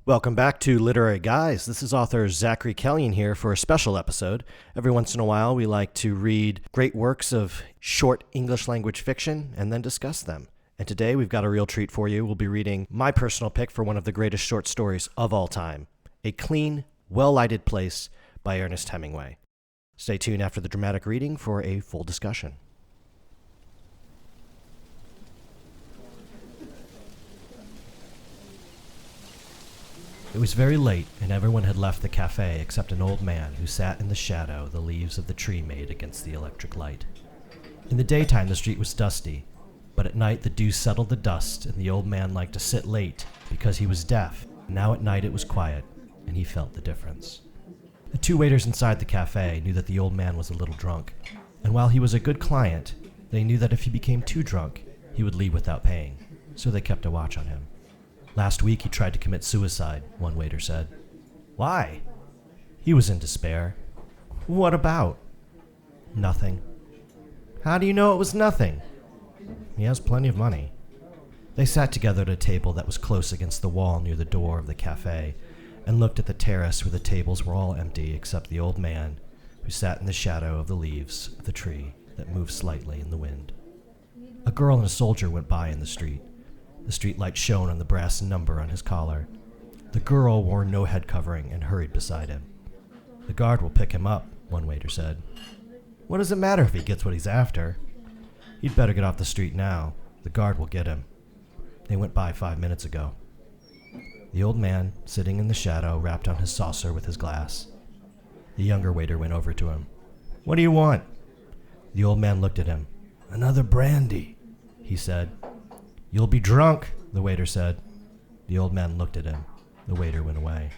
Welcome back to Literary Guise. This is author Zachary Kellian here for a special episode. Every once in a while, we like to read great works of short English language fiction and then discuss them. And today, we've got a real treat for you. We'll be reading my personal pick for one of the greatest short stories of all time, A Clean, Well-Lighted Place by Ernest Hemingway. Stay tuned after the dramatic reading for a full discussion. It was very late, and everyone had left the cafe except an old man who sat in the shadow the leaves of the tree made against the electric light. In the daytime, the street was dusty, but at night the dew settled the dust, and the old man liked to sit late because he was deaf. Now at night it was quiet, and he felt the difference. The two waiters inside the cafe knew that the old man was a little drunk, and while he was a good client, they knew that if he became too drunk, he would leave without paying, so they kept a watch on him. Last week he tried to commit suicide, one waiter said. Why? He was in despair. What about? Nothing. How do you know it was nothing? He has plenty of money. They sat together at a table that was close against the wall near the door of the cafe and looked at the terrace where the tables were all empty except the old man who sat in the shadow of the leaves of the tree that moved slightly in the wind. A girl and a soldier went by in the street. The streetlight shone on the brass number on his collar. The girl wore no head covering and hurried beside him. The guard will pick him up, one waiter said. What does it matter if he gets what he's after? He'd better get off the street now. The guard will get him. They went by 5 minutes ago. The old man, sitting in the shadow, rapped on his saucer with his glass. The younger waiter went over to him. What do you want? The old man looked at him. Another brandy, he said. You'll be drunk, the waiter said. The old man looked at him. The waiter went away.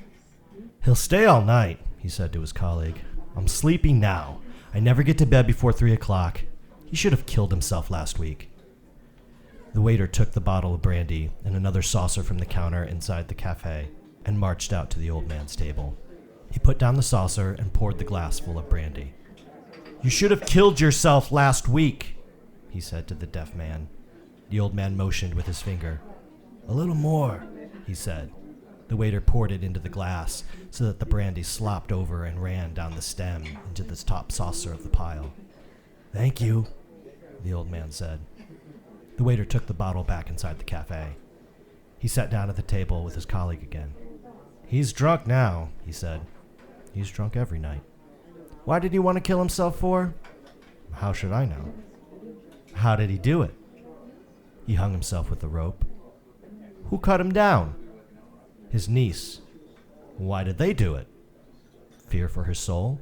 He'll stay all night, he said to his colleague. I'm sleepy now. I never get to bed before 3 o'clock. He should have killed himself last week. The waiter took the bottle of brandy and another saucer from the counter inside the cafe and marched out to the old man's table. He put down the saucer and poured the glass full of brandy. You should have killed yourself last week, he said to the deaf man. The old man motioned with his finger. A little more, he said. The waiter poured it into the glass so that the brandy slopped over and ran down the stem into the top saucer of the pile. Thank you, the old man said. The waiter took the bottle back inside the cafe. He sat down at the table with his colleague again. He's drunk now, he said. He's drunk every night. Why did he want to kill himself for? How should I know? How did he do it? He hung himself with a rope. Who cut him down? His niece. Why did they do it? Fear for her soul?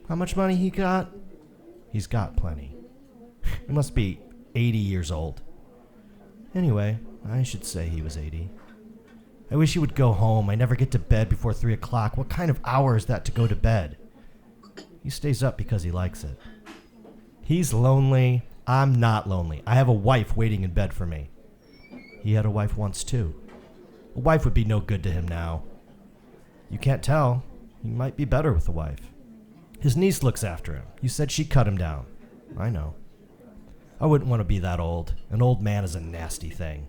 How much money he got? He's got plenty. He must be 80 years old. Anyway, I should say he was 80. I wish he would go home. I never get to bed before 3 o'clock. What kind of hour is that to go to bed? He stays up because he likes it. He's lonely. I'm not lonely. I have a wife waiting in bed for me. He had a wife once, too. A wife would be no good to him now. You can't tell. He might be better with a wife. His niece looks after him. You said she cut him down. I know. I wouldn't want to be that old. An old man is a nasty thing.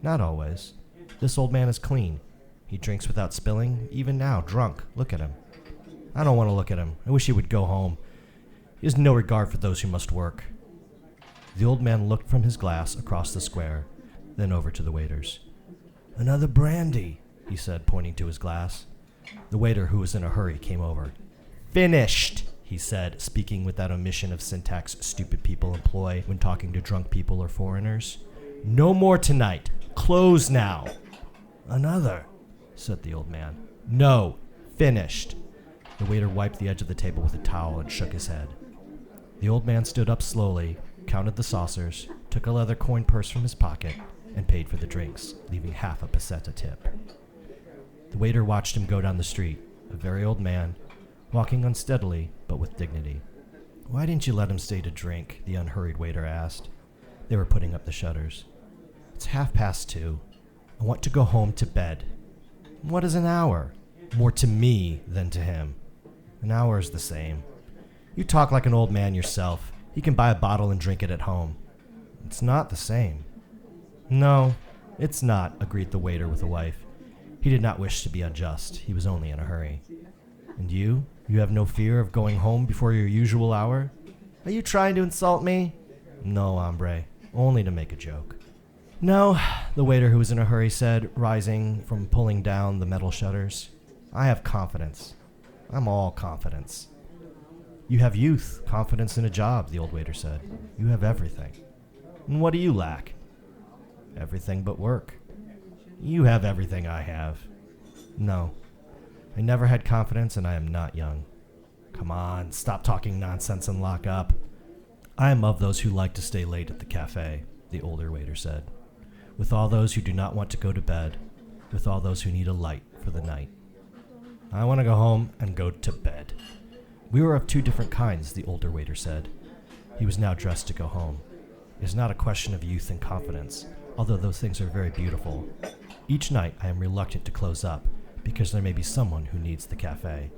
Not always. This old man is clean. He drinks without spilling, even now, drunk. Look at him. I don't want to look at him. I wish he would go home. He has no regard for those who must work. The old man looked from his glass across the square, then over to the waiters. Another brandy, he said, pointing to his glass. The waiter, who was in a hurry, came over. Finished, he said, speaking with that omission of syntax stupid people employ when talking to drunk people or foreigners. No more tonight. Close now. Another, said the old man. No, finished. The waiter wiped the edge of the table with a towel and shook his head. The old man stood up slowly, counted the saucers, took a leather coin purse from his pocket, and paid for the drinks, leaving half a peseta tip. The waiter watched him go down the street, a very old man, walking unsteadily but with dignity. Why didn't you let him stay to drink? The unhurried waiter asked. They were putting up the shutters. It's 2:30. I want to go home to bed. What is an hour? More to me than to him. An hour is the same. You talk like an old man yourself. He can buy a bottle and drink it at home. It's not the same. No, it's not, agreed the waiter with a wife. He did not wish to be unjust. He was only in a hurry. And you? You have no fear of going home before your usual hour? Are you trying to insult me? No, hombre. Only to make a joke. No, the waiter who was in a hurry said, rising from pulling down the metal shutters. I have confidence. I'm all confidence. You have youth, confidence in a job, the old waiter said. You have everything. And what do you lack? Everything but work. You have everything I have. No. I never had confidence, and I am not young. Come on, stop talking nonsense and lock up. I am of those who like to stay late at the cafe, the older waiter said. With all those who do not want to go to bed, with all those who need a light for the night. I want to go home and go to bed. We were of two different kinds, the older waiter said. He was now dressed to go home. It is not a question of youth and confidence, although those things are very beautiful. Each night I am reluctant to close up, because there may be someone who needs the cafe.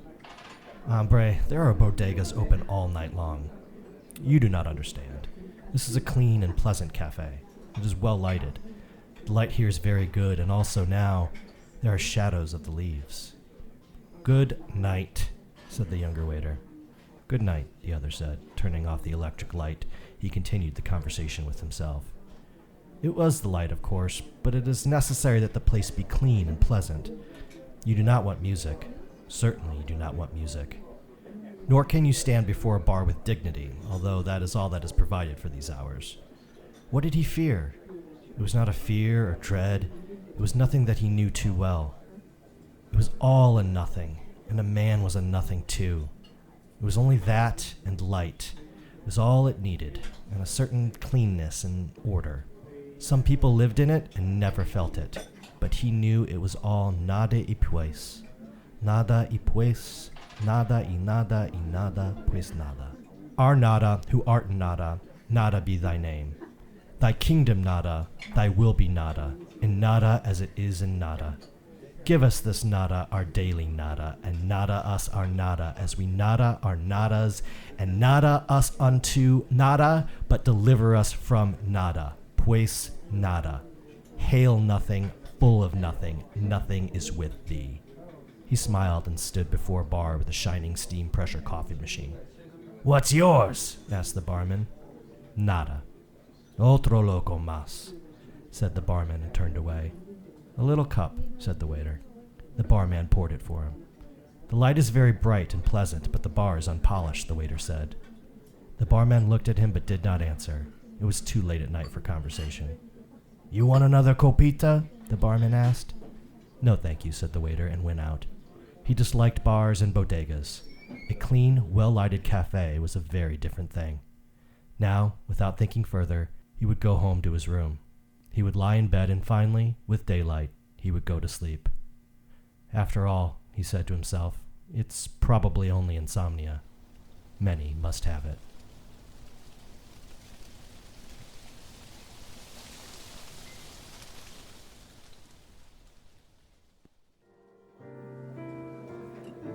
Hombre, there are bodegas open all night long. You do not understand. This is a clean and pleasant cafe. It is well lighted. The light here is very good, and also now there are shadows of the leaves. Good night, said the younger waiter. Good night, the other said. Turning off the electric light, he continued the conversation with himself. It was the light, of course, but it is necessary that the place be clean and pleasant. You do not want music. Certainly you do not want music. Nor can you stand before a bar with dignity, although that is all that is provided for these hours. What did he fear? It was not a fear or dread. It was nothing that he knew too well. It was all a nothing, and a man was a nothing too. It was only that and light. It was all it needed, and a certain cleanness and order. Some people lived in it and never felt it, but he knew it was all nada y pues. Nada y pues, nada y nada y nada pues nada. Our nada, who art nada, nada be thy name. Thy kingdom nada, thy will be nada, in nada as it is in nada. Give us this nada, our daily nada, and nada us our nada, as we nada our nadas, and nada us unto nada, but deliver us from nada, pues nada. Hail nothing, full of nothing, nothing is with thee. He smiled and stood before a bar with a shining steam pressure coffee machine. What's yours? Asked the barman. Nada. Otro loco más, said the barman and turned away. A little cup, said the waiter. The barman poured it for him. The light is very bright and pleasant, but the bar is unpolished, the waiter said. The barman looked at him but did not answer. It was too late at night for conversation. You want another copita? The barman asked. No, thank you, said the waiter and went out. He disliked bars and bodegas. A clean, well-lighted cafe was a very different thing. Now, without thinking further, he would go home to his room. He would lie in bed, and finally, with daylight, he would go to sleep. After all, he said to himself, it's probably only insomnia. Many must have it.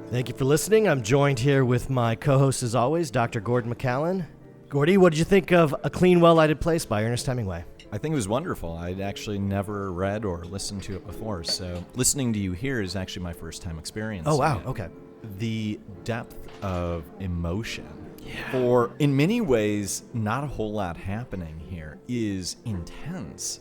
Thank you for listening. I'm joined here with my co-host, as always, Dr. Gordon McCallan. Gordy, what did you think of A Clean, Well-Lighted Place by Ernest Hemingway? I think it was wonderful. I'd actually never read or listened to it before, so listening to you here is actually my first time experience. Oh, wow, okay. The depth of emotion, for, in many ways, not a whole lot happening here, is intense.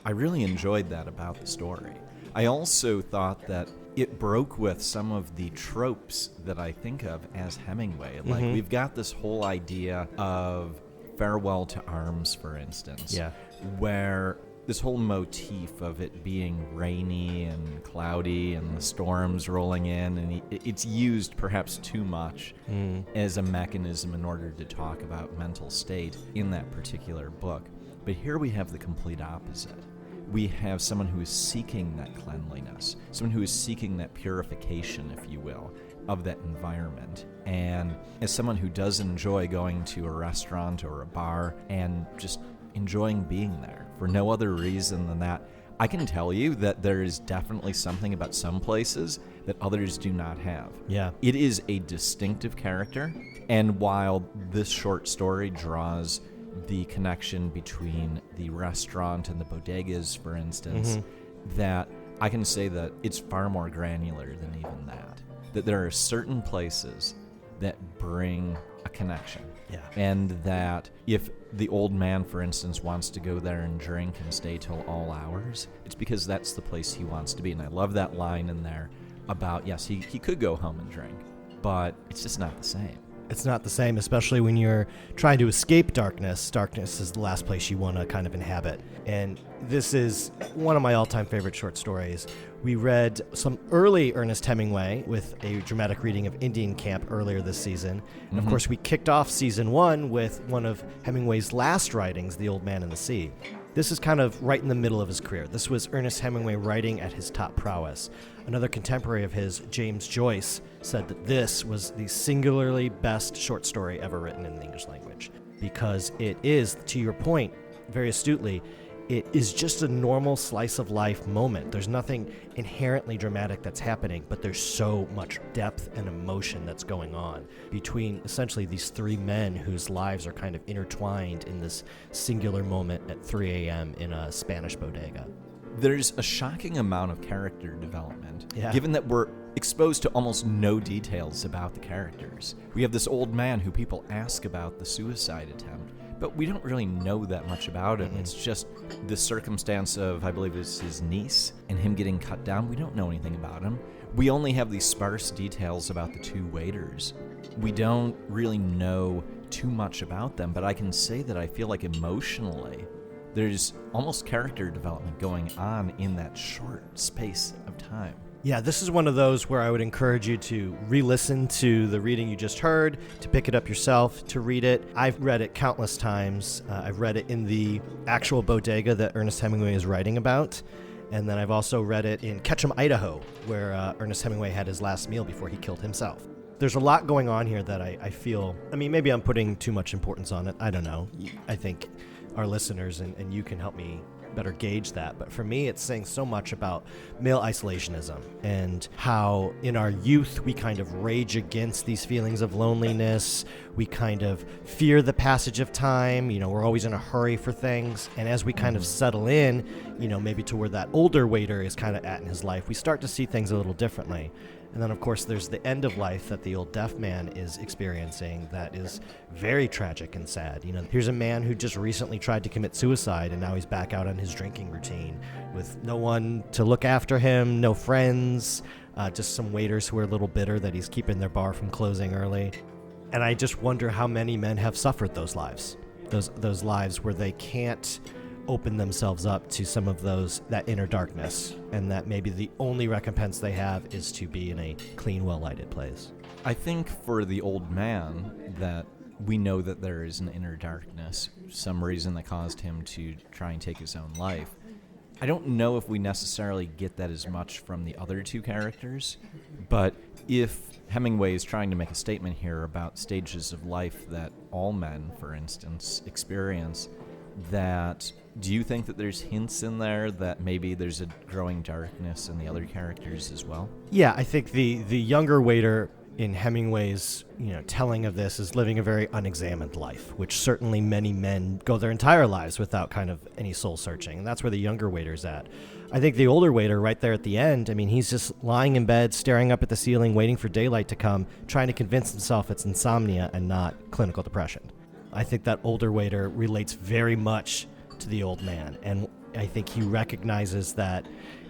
I really enjoyed that about the story. I also thought that it broke with some of the tropes that I think of as Hemingway. Like, we've got this whole idea of Farewell to Arms, for instance, where this whole motif of it being rainy and cloudy and the storms rolling in, and it's used perhaps too much as a mechanism in order to talk about mental state in that particular book. But here we have the complete opposite. We have someone who is seeking that cleanliness, someone who is seeking that purification, if you will, of that environment. And as someone who does enjoy going to a restaurant or a bar and just enjoying being there for no other reason than that, I can tell you that there is definitely something about some places that others do not have. Yeah. It is a distinctive character, and while this short story draws the connection between the restaurant and the bodegas, for instance, that I can say that it's far more granular than even that. That there are certain places that bring a connection. Yeah. And that if the old man, for instance, wants to go there and drink and stay till all hours, it's because that's the place he wants to be. And I love that line in there about, yes, he could go home and drink, but it's just not the same. It's not the same, especially when you're trying to escape darkness. Darkness is the last place you want to kind of inhabit. And this is one of my all-time favorite short stories. We read some early Ernest Hemingway with a dramatic reading of Indian Camp earlier this season. And of course, we kicked off season 1 with one of Hemingway's last writings, The Old Man and the Sea. This is kind of right in the middle of his career. This was Ernest Hemingway writing at his top prowess. Another contemporary of his, James Joyce, said that this was the singularly best short story ever written in the English language, because it is, to your point, very astutely, it is just a normal slice of life moment. There's nothing inherently dramatic that's happening, but there's so much depth and emotion that's going on between essentially these three men whose lives are kind of intertwined in this singular moment at 3 a.m. in a Spanish bodega. There's a shocking amount of character development, Yeah. given that we're exposed to almost no details about the characters. We have this old man who people ask about the suicide attempt, but we don't really know that much about him. It's just the circumstance of, I believe it's his niece, and him getting cut down. We don't know anything about him. We only have these sparse details about the two waiters. We don't really know too much about them, but I can say that I feel like emotionally, there's almost character development going on in that short space of time. Yeah, this is one of those where I would encourage you to re-listen to the reading you just heard, to pick it up yourself, to read it. I've read it countless times. I've read it in the actual bodega that Ernest Hemingway is writing about. And then I've also read it in Ketchum, Idaho, where Ernest Hemingway had his last meal before he killed himself. There's a lot going on here that I feel, maybe I'm putting too much importance on it. I don't know. I think our listeners and you can help me better gauge that. But for me, it's saying so much about male isolationism and how in our youth we kind of rage against these feelings of loneliness. We kind of fear the passage of time. We're always in a hurry for things. And as we kind of settle in, maybe to where that older waiter is kind of at in his life, we start to see things a little differently. And then, of course, there's the end of life that the old deaf man is experiencing that is very tragic and sad. Here's a man who just recently tried to commit suicide, and now he's back out on his drinking routine with no one to look after him, no friends, just some waiters who are a little bitter that he's keeping their bar from closing early. And I just wonder how many men have suffered those lives, those lives where they can't open themselves up to some of that inner darkness, and that maybe the only recompense they have is to be in a clean, well-lighted place. I think for the old man that we know that there is an inner darkness, some reason that caused him to try and take his own life. I don't know if we necessarily get that as much from the other two characters, but if Hemingway is trying to make a statement here about stages of life that all men, for instance, experience, do you think that there's hints in there that maybe there's a growing darkness in the other characters as well? Yeah, I think the younger waiter in Hemingway's telling of this is living a very unexamined life, which certainly many men go their entire lives without kind of any soul searching, and that's where the younger waiter's at. I think the older waiter right there at the end, he's just lying in bed, staring up at the ceiling, waiting for daylight to come, trying to convince himself it's insomnia and not clinical depression. I think that older waiter relates very much to the old man, and I think he recognizes that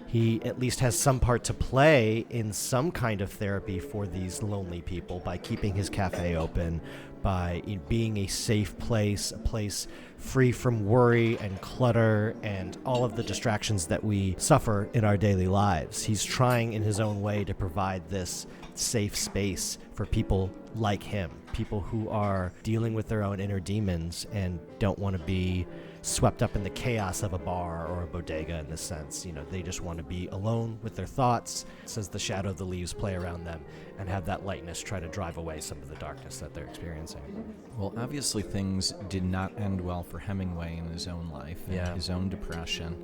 he at least has some part to play in some kind of therapy for these lonely people by keeping his cafe open, by being a safe place, a place free from worry and clutter and all of the distractions that we suffer in our daily lives. He's trying in his own way to provide this safe space for people like him, people who are dealing with their own inner demons and don't want to be swept up in the chaos of a bar or a bodega in this sense. They just want to be alone with their thoughts, as the shadow of the leaves play around them, and have that lightness try to drive away some of the darkness that they're experiencing. Well, obviously things did not end well for Hemingway in his own life, and his own depression.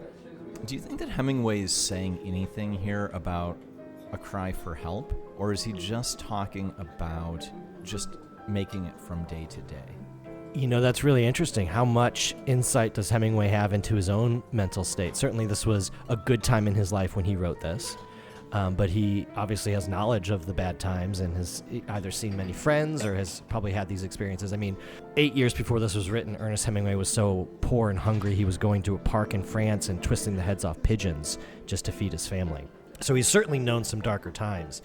Do you think that Hemingway is saying anything here about a cry for help, or is he just talking about just making it from day to day? That's really interesting. How much insight does Hemingway have into his own mental state? Certainly this was a good time in his life when he wrote this. But he obviously has knowledge of the bad times and has either seen many friends or has probably had these experiences. 8 years before this was written, Ernest Hemingway was so poor and hungry he was going to a park in France and twisting the heads off pigeons just to feed his family. So he's certainly known some darker times.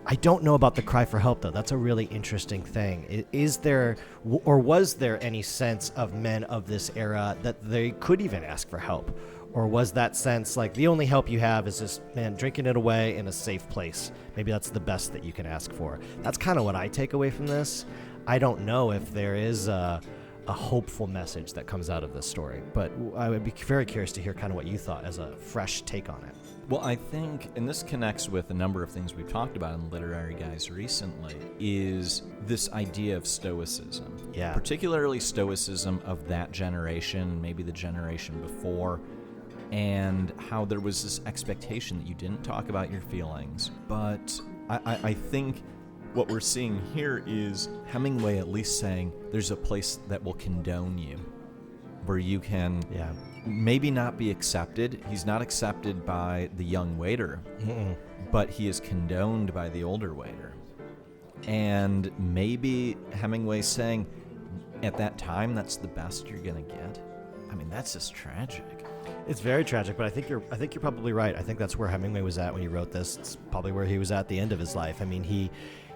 I don't know about the cry for help, though. That's a really interesting thing. Is there, or was there any sense of men of this era that they could even ask for help? Or was that sense like the only help you have is just, drinking it away in a safe place? Maybe that's the best that you can ask for. That's kind of what I take away from this. I don't know if there is a hopeful message that comes out of this story, but I would be very curious to hear kind of what you thought as a fresh take on it. Well, I think, and this connects with a number of things we've talked about in Literary Guise recently, is this idea of stoicism. Yeah. Particularly stoicism of that generation, maybe the generation before, and how there was this expectation that you didn't talk about your feelings. But I think what we're seeing here is Hemingway at least saying there's a place that will condone you, where you can maybe not be accepted. He's not accepted by the young waiter, but he is condoned by the older waiter. And maybe Hemingway's saying at that time that's the best you're going to get. That's just tragic. It's very tragic, but I think you're probably right. I think that's where Hemingway was at when he wrote this. It's probably where he was at the end of his life.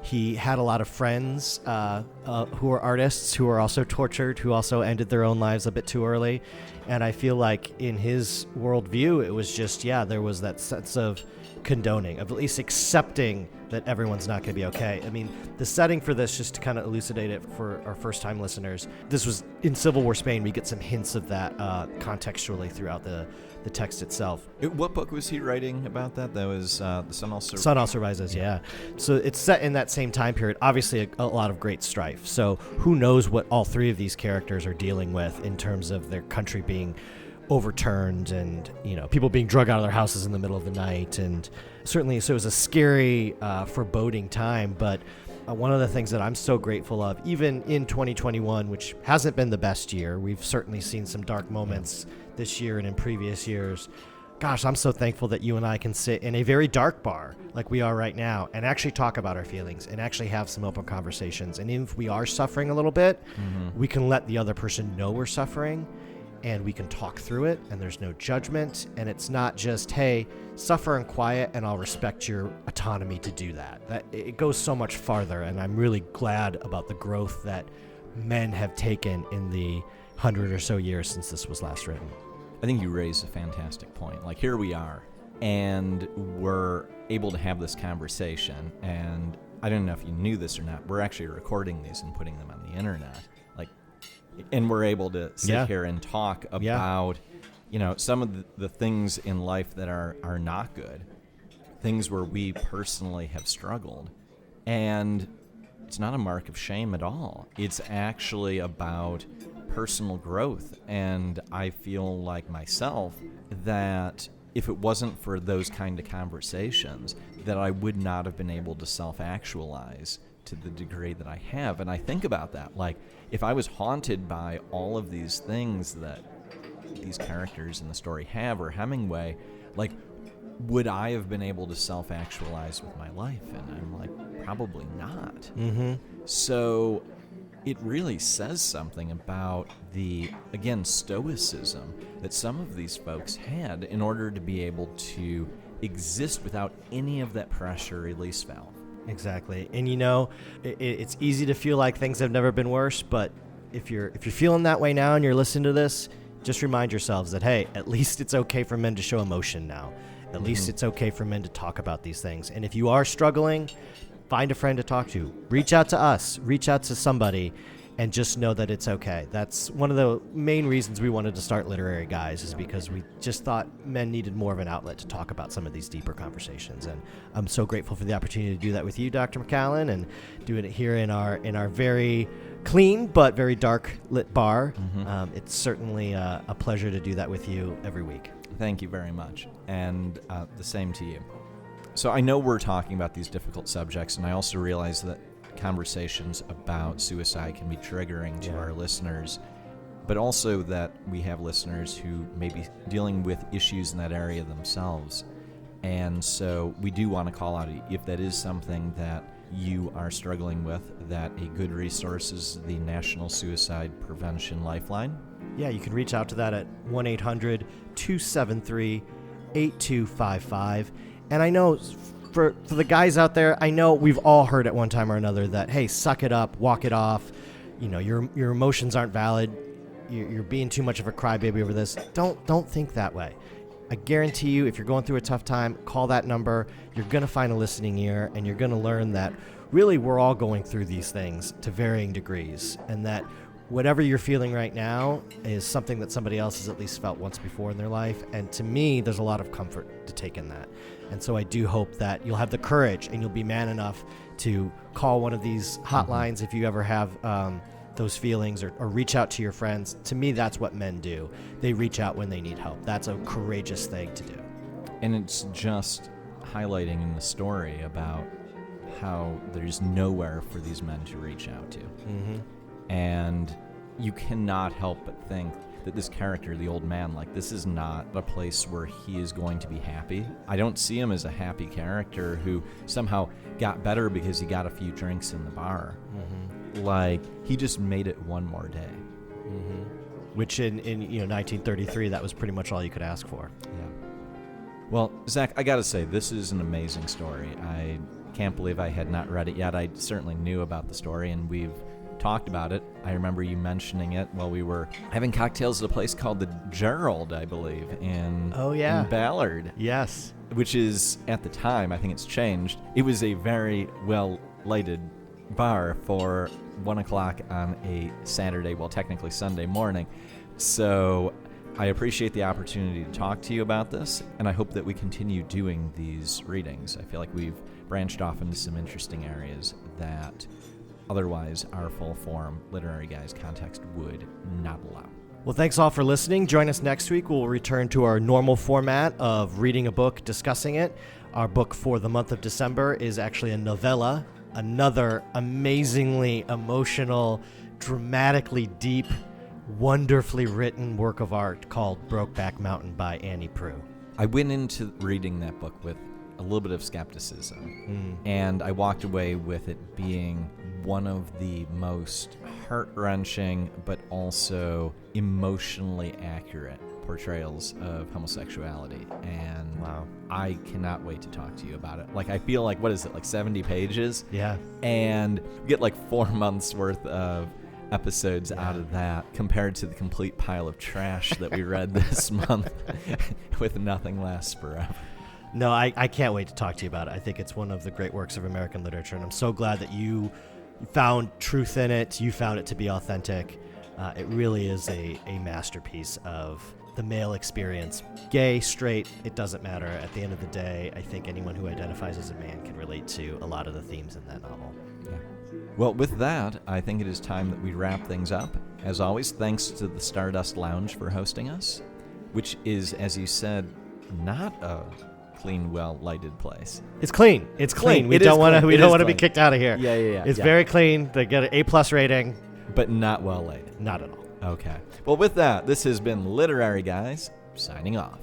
He had a lot of friends who were artists, who were also tortured, who also ended their own lives a bit too early. And I feel like in his worldview, it was just, there was that sense of condoning, of at least accepting that everyone's not going to be okay. The setting for this, just to kind of elucidate it for our first-time listeners, this was in Civil War Spain. We get some hints of that contextually throughout the text itself. What book was he writing about that? That was The Sun Also Rises, yeah. So it's set in that same time period. Obviously, a lot of great strife. So who knows what all three of these characters are dealing with in terms of their country being overturned and people being drug out of their houses in the middle of the night, and certainly so it was a scary foreboding time. But one of the things that I'm so grateful of, even in 2021, which hasn't been the best year, we've certainly seen some dark moments this year and in previous years. Gosh, I'm so thankful that you and I can sit in a very dark bar like we are right now and actually talk about our feelings and actually have some open conversations. And if we are suffering a little bit, we can let the other person know we're suffering, and we can talk through it, and there's no judgment, and it's not just, hey, suffer in quiet and I'll respect your autonomy to do that. It goes so much farther, and I'm really glad about the growth that men have taken in the 100 or so years since this was last written. I think you raised a fantastic point. Like, here we are, and we're able to have this conversation, and I don't know if you knew this or not, we're actually recording these and putting them on the internet. And we're able to sit here and talk about, some of the things in life that are not good, things where we personally have struggled. And it's not a mark of shame at all. It's actually about personal growth. And I feel like myself that if it wasn't for those kind of conversations, that I would not have been able to self-actualize to the degree that I have. And I think about that, like, if I was haunted by all of these things that these characters in the story have, or Hemingway, like, would I have been able to self-actualize with my life? And I'm like, probably not. So it really says something about the, again, stoicism that some of these folks had in order to be able to exist without any of that pressure release valve. Exactly. And it's easy to feel like things have never been worse, but if you're feeling that way now and you're listening to this, just remind yourselves that, hey, at least it's okay for men to show emotion now. At least it's okay for men to talk about these things. And if you are struggling, find a friend to talk to. Reach out to us. Reach out to somebody, and just know that it's okay. That's one of the main reasons we wanted to start Literary Guise, is because we just thought men needed more of an outlet to talk about some of these deeper conversations. And I'm so grateful for the opportunity to do that with you, Dr. McCallan, and doing it here in our very clean but very dark lit bar. It's certainly a pleasure to do that with you every week. Thank you very much, and the same to you. So I know we're talking about these difficult subjects, and I also realize that conversations about suicide can be triggering to our listeners, but also that we have listeners who may be dealing with issues in that area themselves. And so we do want to call out, if that is something that you are struggling with, that a good resource is the National Suicide Prevention Lifeline. Yeah, you can reach out to that at 1-800-273-8255. And I know for the guys out there, I know we've all heard at one time or another that, hey, suck it up, walk it off. You know, your emotions aren't valid. You're being too much of a crybaby over this. Don't think that way. I guarantee you, if you're going through a tough time, call that number. You're going to find a listening ear, and you're going to learn that really we're all going through these things to varying degrees, and that whatever you're feeling right now is something that somebody else has at least felt once before in their life. And to me, there's a lot of comfort to take in that. And so I do hope that you'll have the courage and you'll be man enough to call one of these hotlines if you ever have those feelings, or reach out to your friends. To me, that's what men do. They reach out when they need help. That's a courageous thing to do. And it's just highlighting in the story about how there's nowhere for these men to reach out to. And you cannot help but think that this character, the old man, like, this is not a place where he is going to be happy. I don't see him as a happy character who somehow got better because he got a few drinks in the bar. Like, he just made it one more day. Which in 1933, that was pretty much all you could ask for. Yeah. Well, Zach, I gotta say, this is an amazing story. I can't believe I had not read it yet. I certainly knew about the story, and we've talked about it. I remember you mentioning it while we were having cocktails at a place called the Gerald, I believe, in Ballard. Yes. Which is, at the time, I think it's changed, it was a very well-lighted bar for 1 o'clock on a Saturday, well, technically Sunday morning. So I appreciate the opportunity to talk to you about this, and I hope that we continue doing these readings. I feel like we've branched off into some interesting areas that otherwise our full-form Literary Guise context would not allow. Well, thanks all for listening. Join us next week. We'll return to our normal format of reading a book, discussing it. Our book for the month of December is actually a novella, another amazingly emotional, dramatically deep, wonderfully written work of art called Brokeback Mountain by Annie Proulx. I went into reading that book with a little bit of skepticism, and I walked away with it being one of the most heart-wrenching but also emotionally accurate portrayals of homosexuality, and wow, I cannot wait to talk to you about it. Like, I feel like, what is it, like 70 pages? Yeah. And we get like 4 months worth of episodes out of that, compared to the complete pile of trash that we read this month with Nothing Lasts Forever. No, I can't wait to talk to you about it. I think it's one of the great works of American literature, and I'm so glad that you found truth in it. You found it to be authentic. It really is a masterpiece of the male experience. Gay, straight, it doesn't matter. At the end of the day, I think anyone who identifies as a man can relate to a lot of the themes in that novel. Yeah. Well, with that, I think it is time that we wrap things up. As always, thanks to the Stardust Lounge for hosting us, which is, as you said, not a clean, well-lighted place. It's clean. It's clean. We It don't is want to. clean. We It don't is want to be clean. kicked out of here. Yeah. It's very clean. They get an A+ rating. But not well-laid. Not at all. Okay. Well, with that, this has been Literary Guise, signing off.